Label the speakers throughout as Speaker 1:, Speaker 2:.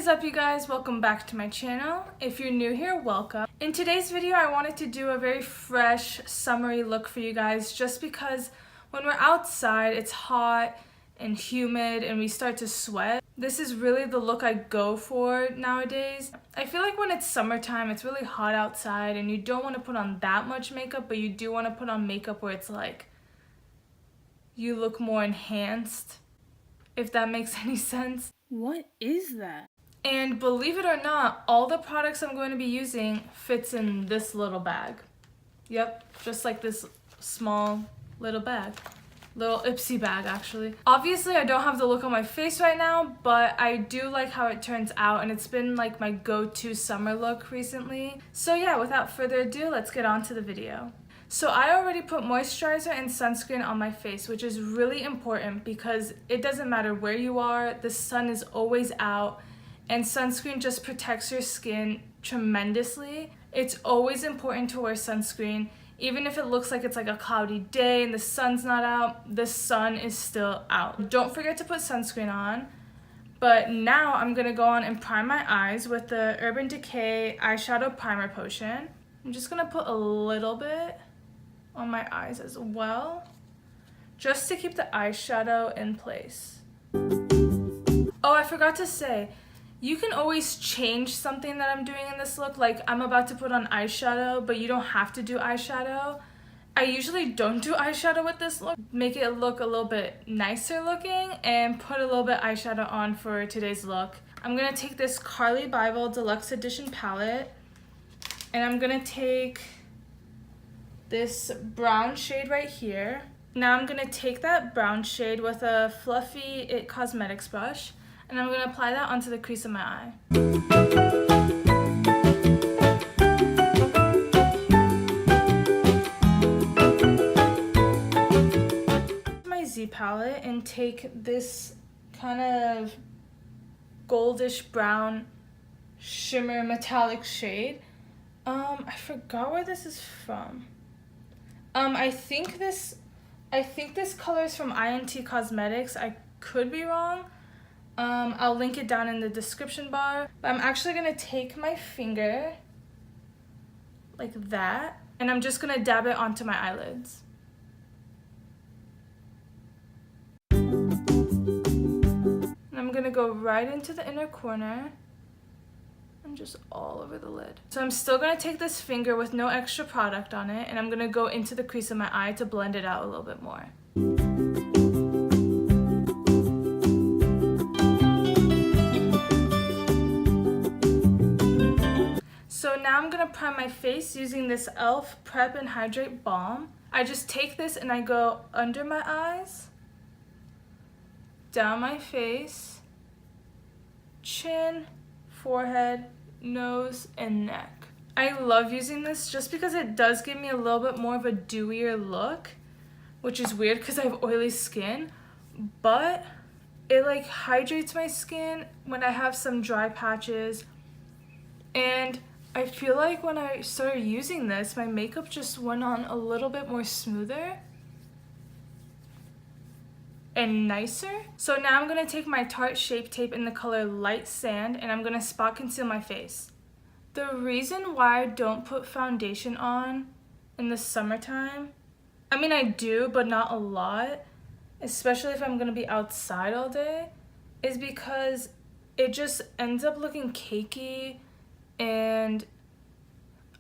Speaker 1: is up, you guys? Welcome back to my channel. If you're new here, welcome. In today's video, I wanted to do a very fresh, summery look for you guys just because when we're outside, it's hot and humid and we start to sweat. This is really the look I go for nowadays. I feel like when it's summertime, it's really hot outside and you don't want to put on that much makeup, but you do want to put on makeup where it's like you look more enhanced, if that makes any sense.
Speaker 2: What is that?
Speaker 1: And believe it or not, all the products I'm going to be using fits in this little bag. Yep, just like this small little bag. Little Ipsy bag, actually. Obviously, I don't have the look on my face right now, but I do like how it turns out, and it's been like my go-to summer look recently. So yeah, without further ado, let's get on to the video. So I already put moisturizer and sunscreen on my face, which is really important because it doesn't matter where you are, the sun is always out, and sunscreen just protects your skin tremendously. It's always important to wear sunscreen. Even if it looks like it's like a cloudy day and the sun's not out, the sun is still out. Don't forget to put sunscreen on. But now I'm gonna go on and prime my eyes with the Urban Decay eyeshadow primer potion. I'm just gonna put a little bit on my eyes as well, just to keep the eyeshadow in place. Oh, I forgot to say, you can always change something that I'm doing in this look. Like, I'm about to put on eyeshadow, but you don't have to do eyeshadow. I usually don't do eyeshadow with this look. Make it look a little bit nicer looking and put a little bit eyeshadow on for today's look. I'm gonna take this Carli Bybel Deluxe Edition palette, and I'm gonna take this brown shade right here. Now I'm gonna take that brown shade with a fluffy It Cosmetics brush, and I'm gonna apply that onto the crease of my eye. My Z palette and take this kind of goldish brown shimmer metallic shade. I forgot where this is from. I think this color is from INT Cosmetics. I could be wrong. I'll link it down in the description bar. But I'm actually gonna take my finger like that, and I'm just gonna dab it onto my eyelids. And I'm gonna go right into the inner corner and just all over the lid. So I'm still gonna take this finger with no extra product on it, and I'm gonna go into the crease of my eye to blend it out a little bit more. So now I'm gonna prime my face using this E.L.F. Prep and Hydrate Balm. I just take this and I go under my eyes, down my face, chin, forehead, nose, and neck. I love using this just because it does give me a little bit more of a dewier look, which is weird because I have oily skin, but it like hydrates my skin when I have some dry patches. And I feel like when I started using this, my makeup just went on a little bit more smoother and nicer. So now I'm gonna take my Tarte Shape Tape in the color Light Sand, and I'm gonna spot conceal my face. The reason why I don't put foundation on in the summertime, I mean I do, but not a lot, especially if I'm gonna be outside all day, is because it just ends up looking cakey, and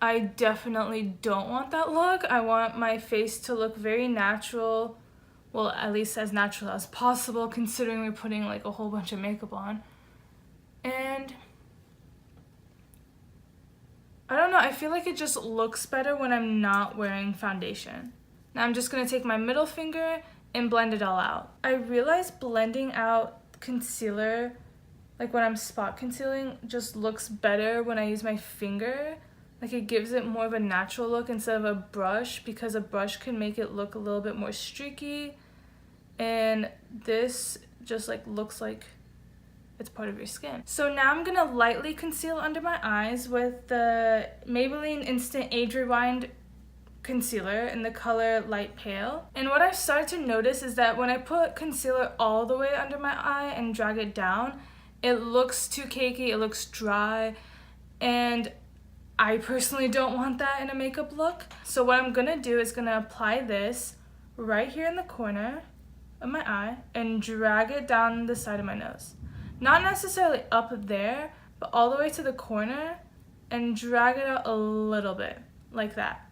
Speaker 1: I definitely don't want that look. I want my face to look very natural. Well, at least as natural as possible, considering we're putting like a whole bunch of makeup on. And I don't know, I feel like it just looks better when I'm not wearing foundation. Now I'm just gonna take my middle finger and blend it all out. I realize blending out concealer, like when I'm spot concealing, just looks better when I use my finger. Like it gives it more of a natural look instead of a brush, because a brush can make it look a little bit more streaky, and this just like looks like it's part of your skin. So now I'm gonna lightly conceal under my eyes with the Maybelline Instant Age Rewind concealer in the color Light Pale. And what I've started to notice is that when I put concealer all the way under my eye and drag it down, It looks too cakey, it looks dry, and I personally don't want that in a makeup look. So what I'm gonna do is gonna apply this right here in the corner of my eye and drag it down the side of my nose. Not necessarily up there, but all the way to the corner and drag it out a little bit, like that.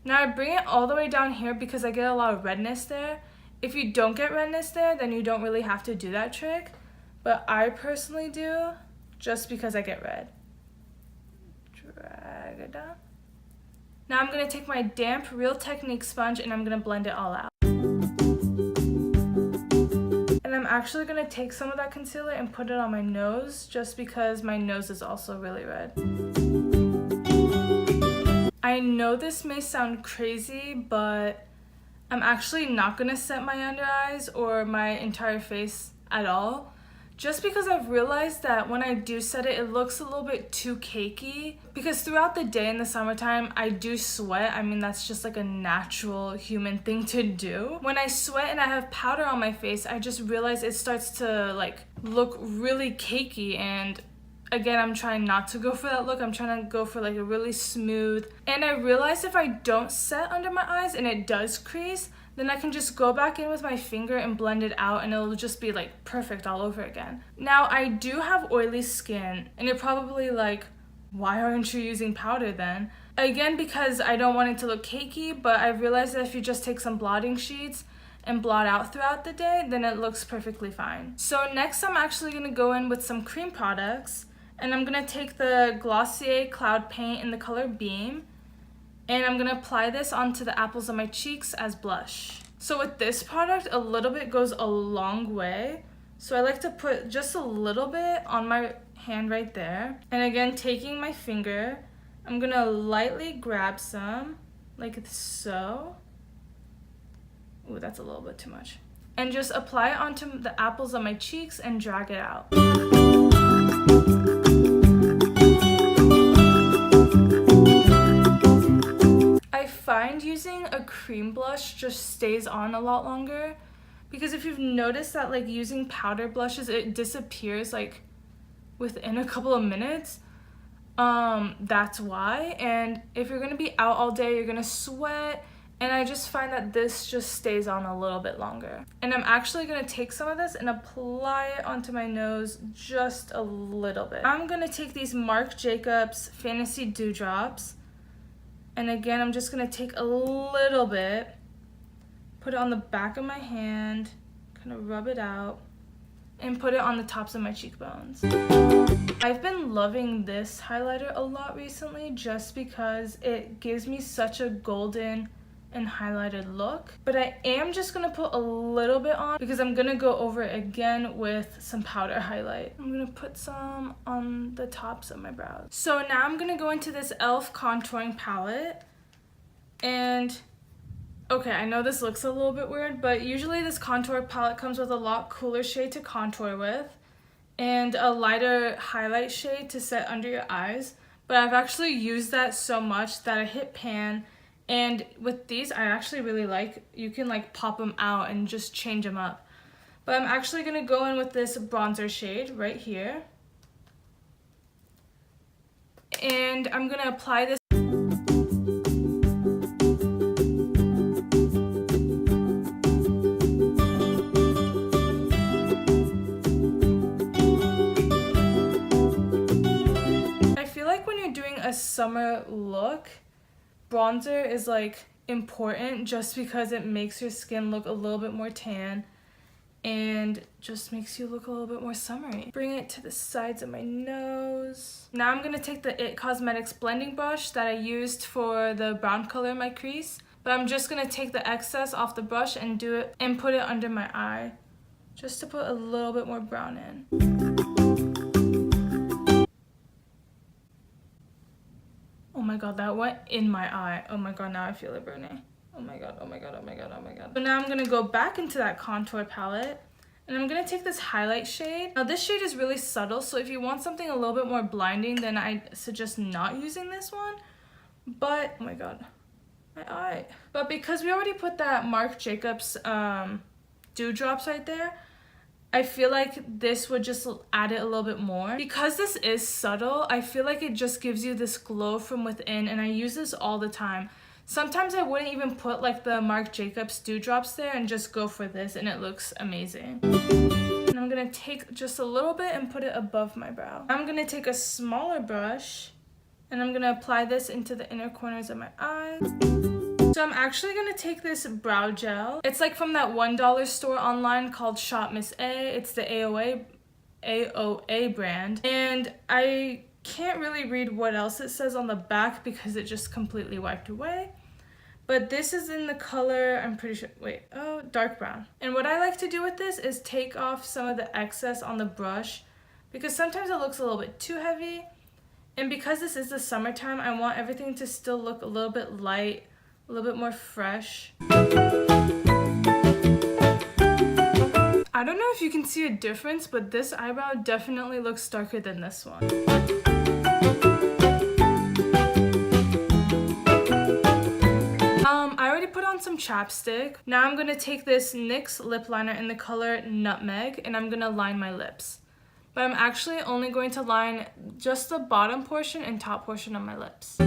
Speaker 1: Now I bring it all the way down here because I get a lot of redness there. If you don't get redness there, then you don't really have to do that trick. But I personally do, just because I get red. Drag it down. Now I'm going to take my damp Real Technique sponge and I'm going to blend it all out. And I'm actually going to take some of that concealer and put it on my nose, just because my nose is also really red. I know this may sound crazy, but I'm actually not going to set my under eyes or my entire face at all. Just because I've realized that when I do set it, it looks a little bit too cakey. Because throughout the day in the summertime, I do sweat. I mean, that's just like a natural human thing to do. When I sweat and I have powder on my face, I just realize it starts to like look really cakey. And again, I'm trying not to go for that look. I'm trying to go for like a really smooth. And I realized if I don't set under my eyes and it does crease, then I can just go back in with my finger and blend it out and it'll just be like perfect all over again. Now I do have oily skin and you're probably like, why aren't you using powder then? Again, because I don't want it to look cakey, but I realized that if you just take some blotting sheets and blot out throughout the day, then it looks perfectly fine. So next I'm actually gonna go in with some cream products and I'm gonna take the Glossier Cloud Paint in the color Beam. And I'm going to apply this onto the apples of my cheeks as blush. So with this product, a little bit goes a long way. So I like to put just a little bit on my hand right there. And again, taking my finger, I'm going to lightly grab some, like so. Ooh, that's a little bit too much. And just apply it onto the apples of my cheeks and drag it out. I find using a cream blush just stays on a lot longer, because if you've noticed that like using powder blushes, it disappears like within a couple of minutes. That's why. And if you're gonna be out all day, you're gonna sweat, and I just find that this just stays on a little bit longer. And I'm actually gonna take some of this and apply it onto my nose just a little bit. I'm gonna take these Marc Jacobs Fantasy Dewdrops. And again, I'm just going to take a little bit, put it on the back of my hand, kind of rub it out, and put it on the tops of my cheekbones. I've been loving this highlighter a lot recently just because it gives me such a golden and highlighted look. But I am just going to put a little bit on because I'm going to go over it again with some powder highlight. I'm going to put some on the tops of my brows. So now I'm going to go into this E.L.F. contouring palette. And okay, I know this looks a little bit weird, but usually this contour palette comes with a lot cooler shade to contour with and a lighter highlight shade to set under your eyes. But I've actually used that so much that I hit pan. And with these, I actually really like, you can like pop them out and just change them up. But I'm actually going to go in with this bronzer shade right here. And I'm going to apply this. I feel like when you're doing a summer look, bronzer is like important just because it makes your skin look a little bit more tan and just makes you look a little bit more summery. Bring it to the sides of my nose. Now I'm going to take the IT Cosmetics blending brush that I used for the brown color in my crease, but I'm just going to take the excess off the brush and do it and put it under my eye just to put a little bit more brown in. Oh my god, that went in my eye. Oh my god, now I feel it burning. Oh my god, oh my god, oh my god, oh my god. So now I'm gonna go back into that contour palette and I'm gonna take this highlight shade. Now this shade is really subtle, so if you want something a little bit more blinding, then I suggest not using this one. But, oh my god, my eye. But because we already put that Marc Jacobs dewdrops right there, I feel like this would just add it a little bit more. Because this is subtle, I feel like it just gives you this glow from within, and I use this all the time. Sometimes I wouldn't even put like the Marc Jacobs Dewdrops there and just go for this, and it looks amazing. And I'm gonna take just a little bit and put it above my brow. I'm gonna take a smaller brush and I'm gonna apply this into the inner corners of my eyes. So I'm actually gonna take this brow gel. It's like from that $1 store online called Shop Miss A. It's the AOA brand. And I can't really read what else it says on the back because it just completely wiped away. But this is in the color, I'm pretty sure, dark brown. And what I like to do with this is take off some of the excess on the brush because sometimes it looks a little bit too heavy. And because this is the summertime, I want everything to still look a little bit light, a little bit more fresh. I don't know if you can see a difference, but this eyebrow definitely looks darker than this one. I already put on some chapstick. Now I'm gonna take this NYX lip liner in the color Nutmeg and I'm gonna line my lips. But I'm actually only going to line just the bottom portion and top portion of my lips.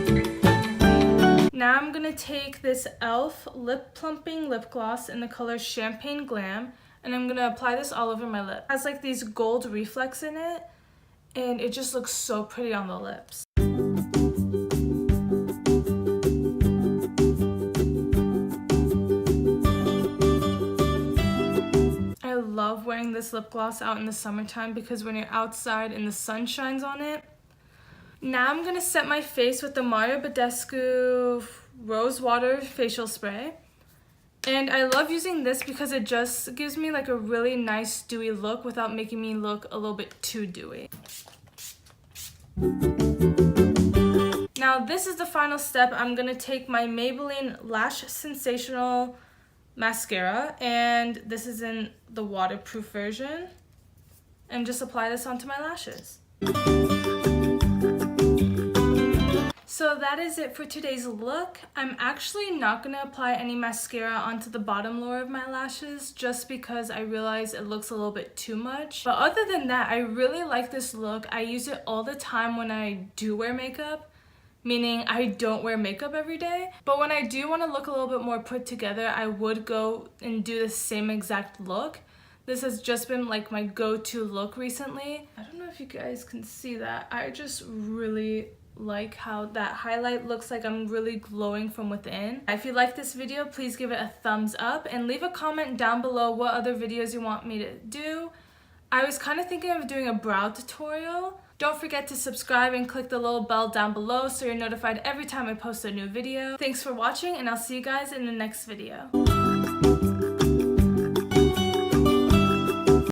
Speaker 1: Now I'm gonna take this E.L.F. Lip Plumping Lip Gloss in the color Champagne Glam, and I'm gonna apply this all over my lip. It has like these gold reflex in it, and it just looks so pretty on the lips. I love wearing this lip gloss out in the summertime because when you're outside and the sun shines on it. Now I'm going to set my face with the Mario Badescu Rose Water Facial Spray. And I love using this because it just gives me like a really nice dewy look without making me look a little bit too dewy. Now this is the final step. I'm going to take my Maybelline Lash Sensational mascara, and this is in the waterproof version, and just apply this onto my lashes. So that is it for today's look. I'm actually not going to apply any mascara onto the bottom layer of my lashes just because I realize it looks a little bit too much. But other than that, I really like this look. I use it all the time when I do wear makeup, meaning I don't wear makeup every day. But when I do want to look a little bit more put together, I would go and do the same exact look. This has just been like my go-to look recently. I don't know if you guys can see that. I just really like how that highlight looks like I'm really glowing from within. If you like this video, please give it a thumbs up and leave a comment down below what other videos you want me to do. I was kind of thinking of doing a brow tutorial. Don't forget to subscribe and click the little bell down below so you're notified every time I post a new video. Thanks for watching, and I'll see you guys in the next video.